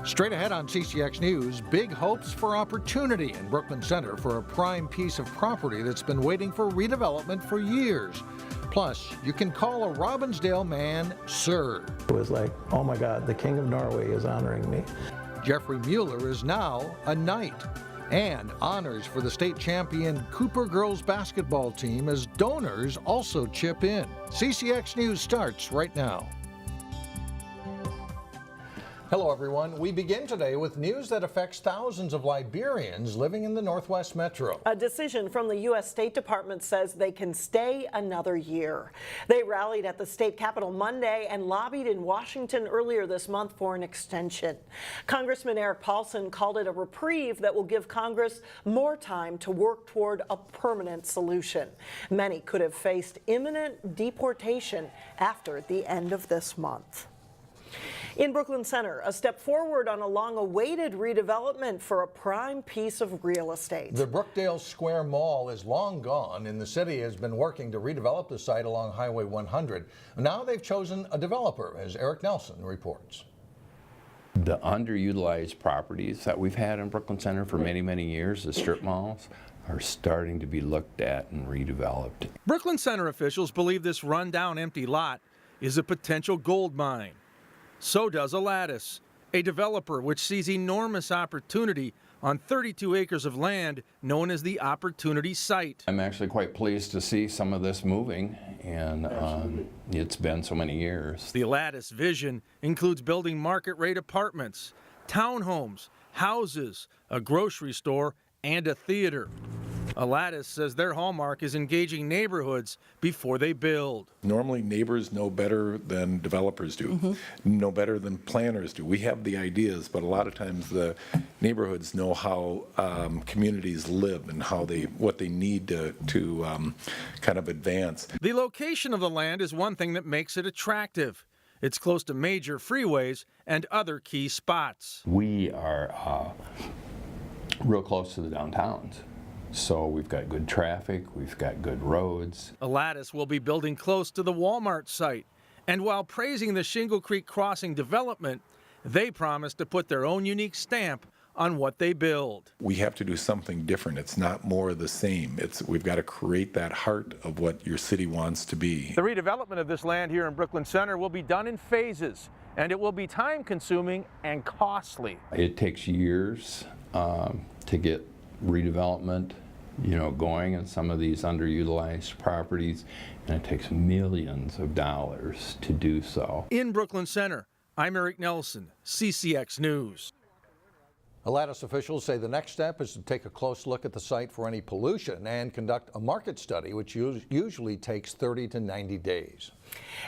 Straight ahead on CCX News, big hopes for opportunity in Brooklyn Center for a prime piece of property that's been waiting for redevelopment for years. Plus, you can call a Robbinsdale man Sir. It was like, oh my God, the King of Norway is honoring me. Jeffrey Mueller is now a knight. And honors for the state champion Cooper girls basketball team as donors also chip in. CCX News starts right now. Hello everyone. We begin today with news that affects thousands of Liberians living in the Northwest Metro. A decision from the U.S. State Department says they can stay another year. They rallied at the state capitol Monday and lobbied in Washington earlier this month for an extension. Congressman Eric Paulson called it a reprieve that will give Congress more time to work toward a permanent solution. Many could have faced imminent deportation after the end of this month. In Brooklyn Center, a step forward on a long-awaited redevelopment for a prime piece of real estate. The Brookdale Square Mall is long gone, and the city has been working to redevelop the site along Highway 100. Now they've chosen a developer, as Eric Nelson reports. The underutilized properties that we've had in Brooklyn Center for many, many years, the strip malls, are starting to be looked at and redeveloped. Brooklyn Center officials believe this rundown empty lot is a potential gold mine. So does Lattice, a developer which sees enormous opportunity on 32 acres of land known as the Opportunity Site. I'm actually quite pleased to see some of this moving, and it's been so many years. The Lattice vision includes building market-rate apartments, townhomes, houses, a grocery store, and a theater. Lattice says their hallmark is engaging neighborhoods before they build. Normally neighbors know better than developers do, know better than planners do. We have the ideas, but a lot of times the neighborhoods know how communities live and how what they need to kind of advance. The location of the land is one thing that makes it attractive. It's close to major freeways and other key spots. We are real close to the downtowns. So we've got good traffic, we've got good roads. Lattice will be building close to the Walmart site. And while praising the Shingle Creek Crossing development, they promise to put their own unique stamp on what they build. We have to do something different. It's not more of the same. We've got to create that heart of what your city wants to be. The redevelopment of this land here in Brooklyn Center will be done in phases, and it will be time-consuming and costly. It takes years to get redevelopment, going in some of these underutilized properties, and it takes millions of dollars to do so. In Brooklyn Center, I'm Eric Nelson, CCX News. Lattice officials say the next step is to take a close look at the site for any pollution and conduct a market study, which usually takes 30 to 90 days.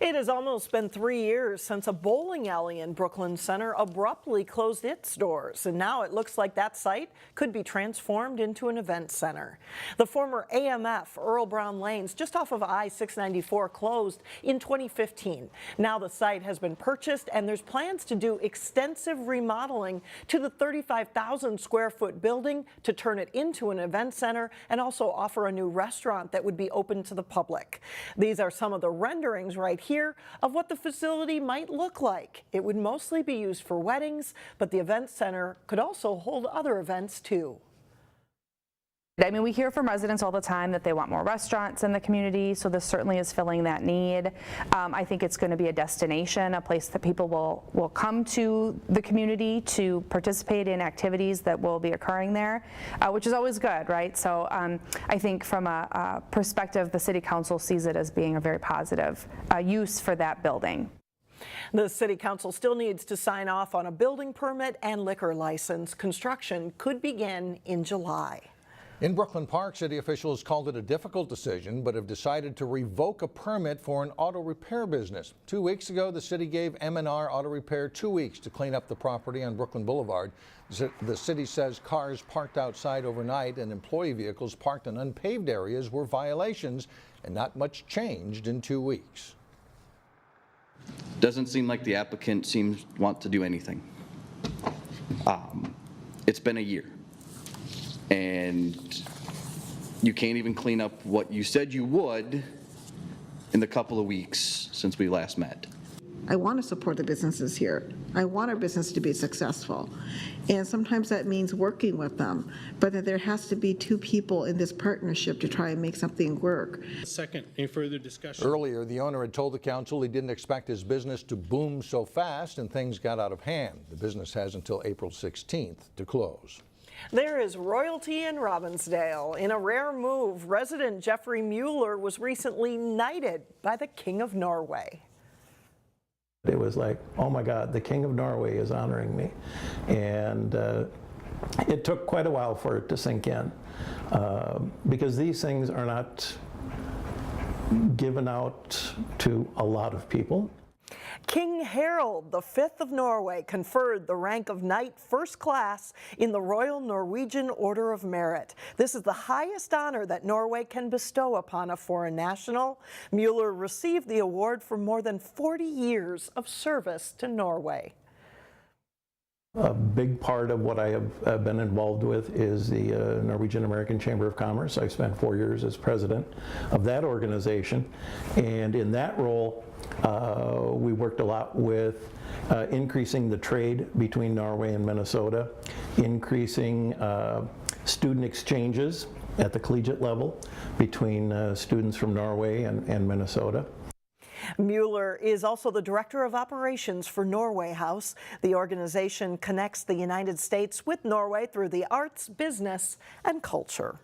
It has almost been 3 years since a bowling alley in Brooklyn Center abruptly closed its doors, and now it looks like that site could be transformed into an event center. The former AMF Earl Brown Lanes just off of I-694 closed in 2015. Now the site has been purchased, and there's plans to do extensive remodeling to the 35,000 square foot building to turn it into an event center and also offer a new restaurant that would be open to the public. These are some of the renderings right here of what the facility might look like. It would mostly be used for weddings, but the event center could also hold other events too. I mean, we hear from residents all the time that they want more restaurants in the community, so this certainly is filling that need. I think it's going to be a destination, a place that people will come to the community to participate in activities that will be occurring there, which is always good, right? So I think from a perspective, the City Council sees it as being a very positive use for that building. The City Council still needs to sign off on a building permit and liquor license. Construction could begin in July. In Brooklyn Park, city officials called it a difficult decision, but have decided to revoke a permit for an auto repair business. 2 weeks ago, the city gave M&R Auto Repair 2 weeks to clean up the property on Brooklyn Boulevard. The city says cars parked outside overnight and employee vehicles parked in unpaved areas were violations, and not much changed in 2 weeks. Doesn't seem like the applicant seems want to do anything. It's been a year. And you can't even clean up what you said you would in the couple of weeks since we last met. I want to support the businesses here. I want our business to be successful. And sometimes that means working with them, but that there has to be two people in this partnership to try and make something work. Second, any further discussion? Earlier, the owner had told the council he didn't expect his business to boom so fast, and things got out of hand. The business has until April 16th to close. There is royalty in Robbinsdale. In a rare move, resident Jeffrey Mueller was recently knighted by the King of Norway. It was like, oh my God, the King of Norway is honoring me. And it took quite a while for it to sink in because these things are not given out to a lot of people. King Harald V of Norway conferred the rank of Knight First Class in the Royal Norwegian Order of Merit. This is the highest honor that Norway can bestow upon a foreign national. Mueller received the award for more than 40 years of service to Norway. A big part of what I have been involved with is the Norwegian American Chamber of Commerce. I spent 4 years as president of that organization, and in that role we worked a lot with increasing the trade between Norway and Minnesota, increasing student exchanges at the collegiate level between students from Norway and Minnesota. Mueller is also the director of operations for Norway House. The organization connects the United States with Norway through the arts, business, and culture.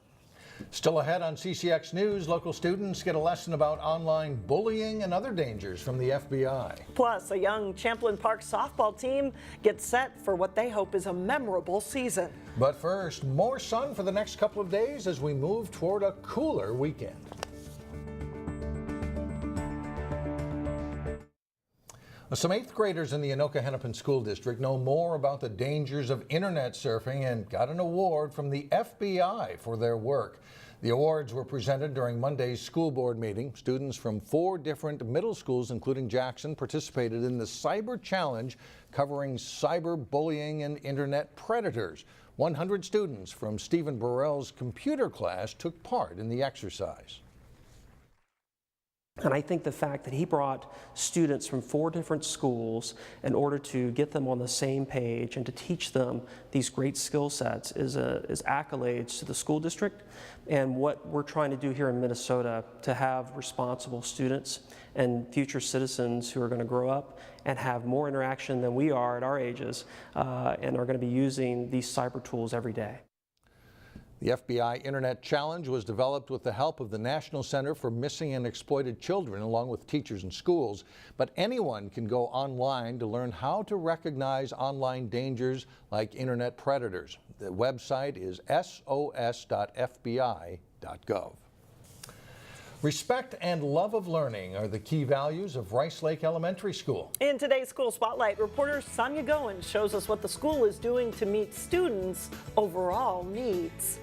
Still ahead on CCX News, local students get a lesson about online bullying and other dangers from the FBI. Plus, a young Champlin Park softball team gets set for what they hope is a memorable season. But first, more sun for the next couple of days as we move toward a cooler weekend. Some 8th graders in the Anoka-Hennepin School District know more about the dangers of internet surfing and got an award from the FBI for their work. The awards were presented during Monday's school board meeting. Students from 4 different middle schools, including Jackson, participated in the Cyber Challenge covering cyberbullying and internet predators. 100 students from Stephen Burrell's computer class took part in the exercise. And I think the fact that he brought students from 4 different schools in order to get them on the same page and to teach them these great skill sets is accolades to the school district and what we're trying to do here in Minnesota to have responsible students and future citizens who are going to grow up and have more interaction than we are at our ages and are going to be using these cyber tools every day. The FBI Internet Challenge was developed with the help of the National Center for Missing and Exploited Children, along with teachers and schools. But anyone can go online to learn how to recognize online dangers like internet predators. The website is sos.fbi.gov. Respect and love of learning are the key values of Rice Lake Elementary School. In today's School Spotlight, reporter Sonia Goins shows us what the school is doing to meet students' overall needs.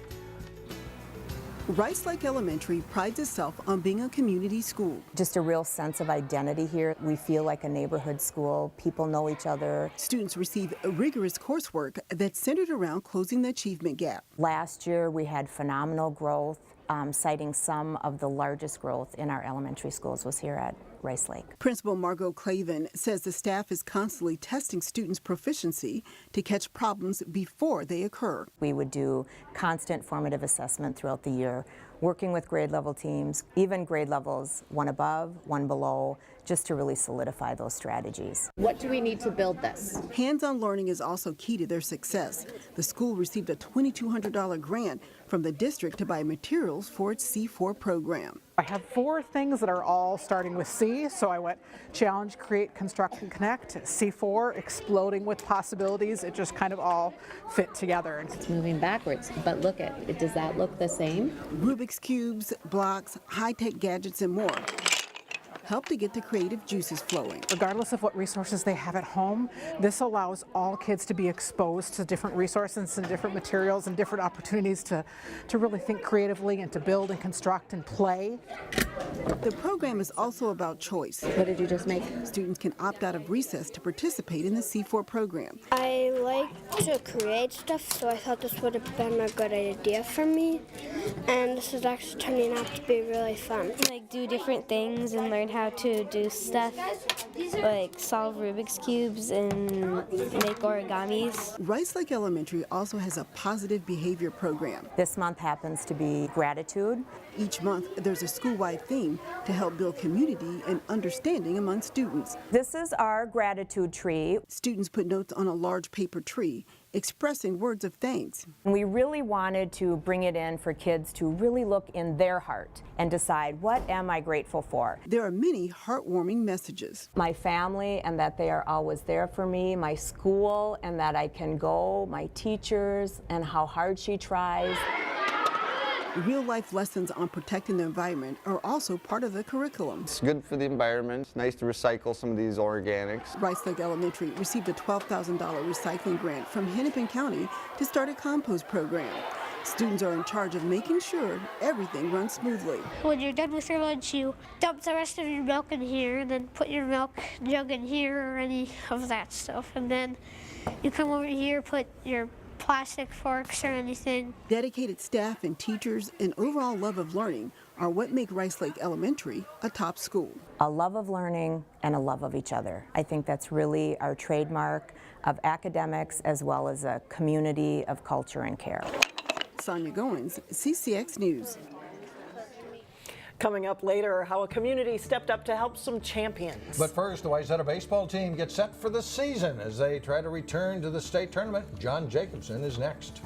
Rice Lake Elementary prides itself on being a community school. Just a real sense of identity here. We feel like a neighborhood school. People know each other. Students receive rigorous coursework that's centered around closing the achievement gap. Last year we had phenomenal growth, citing some of the largest growth in our elementary schools was here at Rice Lake. Principal MARGO KLEVEN says the staff is constantly testing students' proficiency to catch problems before they occur. We would do constant formative assessment throughout the year, working with grade level teams, even grade levels 1 above, 1 below, just to really solidify those strategies. What do we need to build this? Hands-on learning is also key to their success. The school received a $2,200 grant from the district to buy materials for its C4 program. I have 4 things that are all starting with C, so I went Challenge, Create, Construct, and Connect. C4, Exploding with Possibilities. It just kind of all fit together. It's moving backwards, but look at it. Does that look the same? Rubik's Cubes, blocks, high-tech gadgets, and more help to get the creative juices flowing. Regardless of what resources they have at home, this allows all kids to be exposed to different resources and different materials and different opportunities to really think creatively and to build and construct and play. The program is also about choice. What did you just make? Students can opt out of recess to participate in the C4 program. I like to create stuff, so I thought this would have been a good idea for me. And this is actually turning out to be really fun. Like do different things and learn how how to do stuff like solve Rubik's Cubes and make origamis. Rice Lake Elementary also has a positive behavior program. This month happens to be gratitude. Each month, there's a school-wide theme to help build community and understanding among students. This is our gratitude tree. Students put notes on a large paper tree expressing words of thanks. And we really wanted to bring it in for kids to really look in their heart and decide, what am I grateful for? There are many heartwarming messages. My family, and that they are always there for me, my school, and that I can go, my teachers, and how hard she tries. Real-life lessons on protecting the environment are also part of the curriculum. It's good for the environment. It's nice to recycle some of these organics. Rice Lake Elementary received a $12,000 recycling grant from Hennepin County to start a compost program. Students are in charge of making sure everything runs smoothly. When you're done with your lunch, you dump the rest of your milk in here and then put your milk jug in here or any of that stuff. And then you come over here, put your plastic forks or anything. Dedicated staff and teachers and overall love of learning are what make Rice Lake Elementary a top school. A love of learning and a love of each other. I think that's really our trademark of academics as well as a community of culture and care. Sonia Goins, CCX News. Coming up later, how a community stepped up to help some champions. But first, the Wayzata baseball team gets set for the season as they try to return to the state tournament. John Jacobson is next.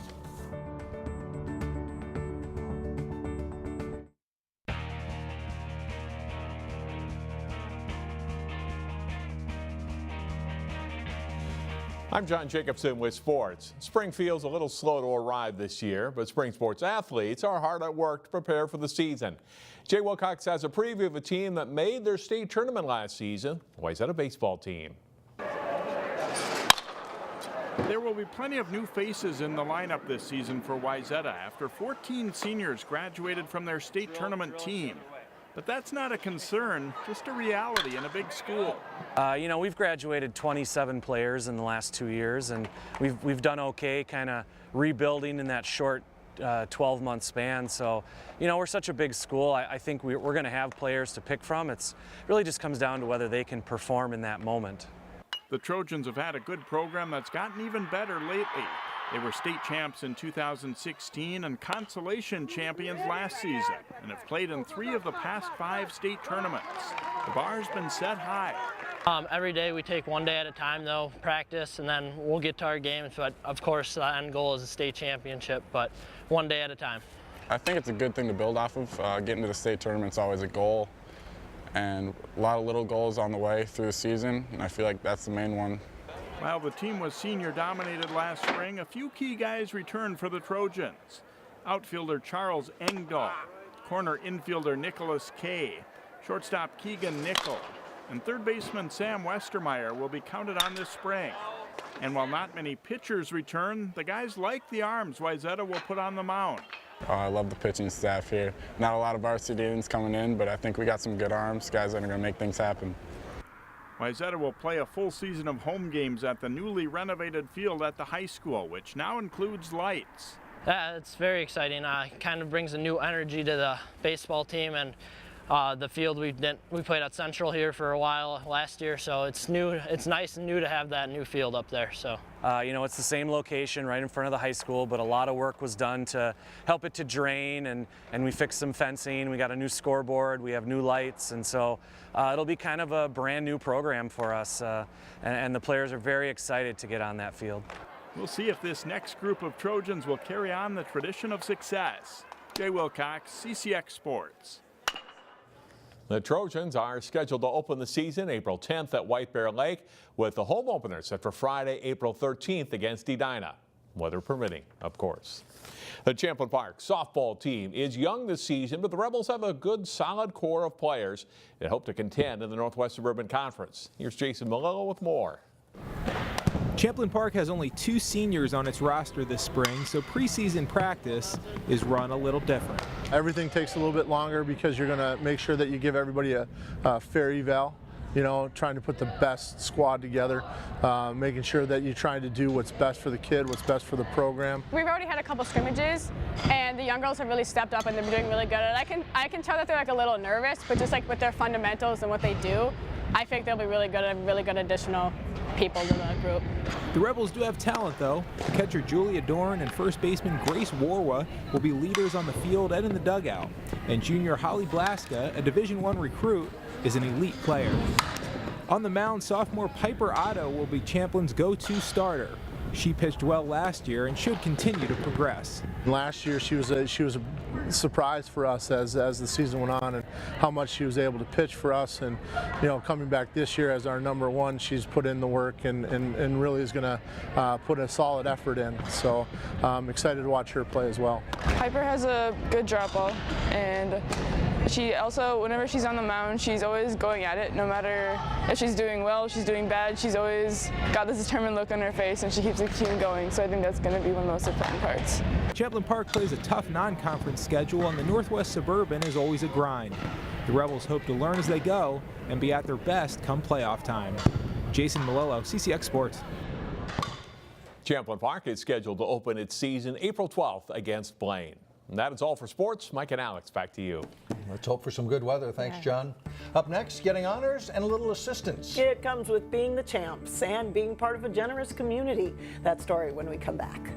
I'm John Jacobson with sports. Spring feels a little slow to arrive this year, but spring sports athletes are hard at work to prepare for the season. Jay Wilcox has a preview of a team that made their state tournament last season, the Wayzata baseball team. There will be plenty of new faces in the lineup this season for Wayzata after 14 seniors graduated from their state tournament team. But that's not a concern, just a reality in a big school. You know, we've graduated 27 players in the last 2 years, and we've done okay kind of rebuilding in that short 12-month span. So, you know, we're such a big school. I think we're going to have players to pick from. It really just comes down to whether they can perform in that moment. The Trojans have had a good program that's gotten even better lately. They were state champs in 2016 and consolation champions last season and have played in 3 of the past 5 state tournaments. The bar's been set high. Every day we take one day at a time, though, practice, and then we'll get to our games. But of course, the end goal is a state championship, but one day at a time. I think it's a good thing to build off of. Getting to the state tournament's always a goal, and a lot of little goals on the way through the season, and I feel like that's the main one. While the team was senior-dominated last spring, a few key guys returned for the Trojans. Outfielder Charles ENGDAHL, corner infielder Nicholas Kay, shortstop Keegan Nickel, and third baseman Sam Westermeyer will be counted on this spring. And while not many pitchers return, the guys like the arms Wayzata will put on the mound. I love the pitching staff here. Not a lot of varsity coming in, but I think we got some good arms, guys that are going to make things happen. Wayzata will play a full season of home games at the newly renovated field at the high school, which now includes lights. Yeah, it's very exciting. Kind of brings a new energy to the baseball team, and the field we played at Central here for a while last year, so it's new. It's nice and new to have that new field up there. So. You know, it's the same location right in front of the high school, but a lot of work was done to help it to drain, and we fixed some fencing. We got a new scoreboard, we have new lights, and so it'll be kind of a brand new program for us, and the players are very excited to get on that field. We'll see if this next group of Trojans will carry on the tradition of success. Jay Wilcox, CCX Sports. The Trojans are scheduled to open the season April 10th at White Bear Lake, with the home opener set for Friday, April 13th against Edina, weather permitting, of course. The Champlin Park softball team is young this season, but the Rebels have a good, solid core of players that hope to contend in the Northwest Suburban Conference. Here's Jason Malillo with more. Champlin Park has only 2 seniors on its roster this spring, so preseason practice is run a little different. Everything takes a little bit longer because you're going to make sure that you give everybody a fair eval. trying to put the best squad together, making sure that you're trying to do what's best for the kid, what's best for the program. We've already had a couple scrimmages, and the young girls have really stepped up and they're doing really good. And I can tell that they're like a little nervous, but just like with their fundamentals and what they do, I think they'll be really good and really good additional people to the group. The Rebels do have talent, though. Catcher Julia Doran and first baseman Grace Warwa will be leaders on the field and in the dugout. And junior Holly Blaska, a Division I recruit, is an elite player. On the mound, sophomore Piper Otto will be Champlin's go-to starter. She pitched well last year and should continue to progress. Last year she was a surprise for us as the season went on, and how much she was able to pitch for us. And coming back this year as our #1, she's put in the work and really is going to put a solid effort in. So I'm excited to watch her play as well. Piper has a good drop ball, and she also, whenever she's on the mound, she's always going at it. No matter if she's doing well, she's doing bad, she's always got this determined look on her face, and she keeps the team going. So I think that's going to be one of the most important parts. Champlin Park plays a tough non-conference schedule, and the Northwest Suburban is always a grind. The Rebels hope to learn as they go and be at their best come playoff time. Jason Malillo, CCX Sports. Champlin Park is scheduled to open its season April 12th against Blaine. And that is all for sports. Mike and Alex, back to you. Let's hope for some good weather. Thanks, John. Up next, getting honors and a little assistance. It comes with being the champs and being part of a generous community. That story when we come back.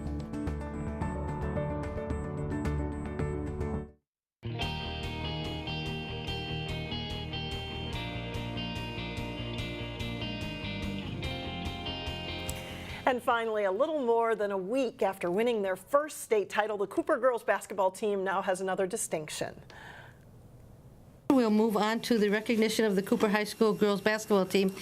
And finally, a little more than a week after winning their first state title, the Cooper girls basketball team now has another distinction. We'll move on to the recognition of the Cooper High School girls basketball team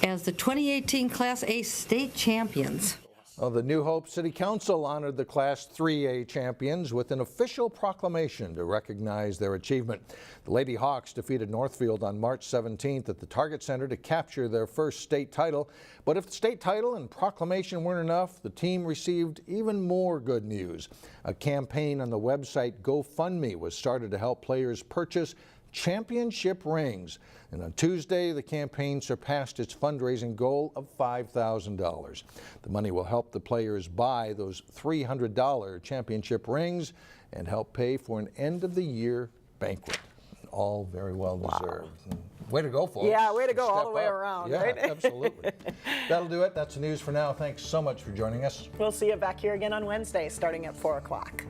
as the 2018 Class A state champions. Well, the New Hope City Council honored the Class 3A champions with an official proclamation to recognize their achievement. The Lady Hawks defeated Northfield on March 17th at the Target Center to capture their first state title. But if the state title and proclamation weren't enough, the team received even more good news. A campaign on the website GoFundMe was started to help players purchase championship rings. And on Tuesday, the campaign surpassed its fundraising goal of $5,000. The money will help the players buy those $300 championship rings and help pay for an end-of-the-year banquet. All very well deserved. Wow. Way to go, folks. Yeah, way to go all the way up. around, yeah, right? Absolutely. That'll do it. That's the news for now. Thanks so much for joining us. We'll see you back here again on Wednesday starting at 4 o'clock.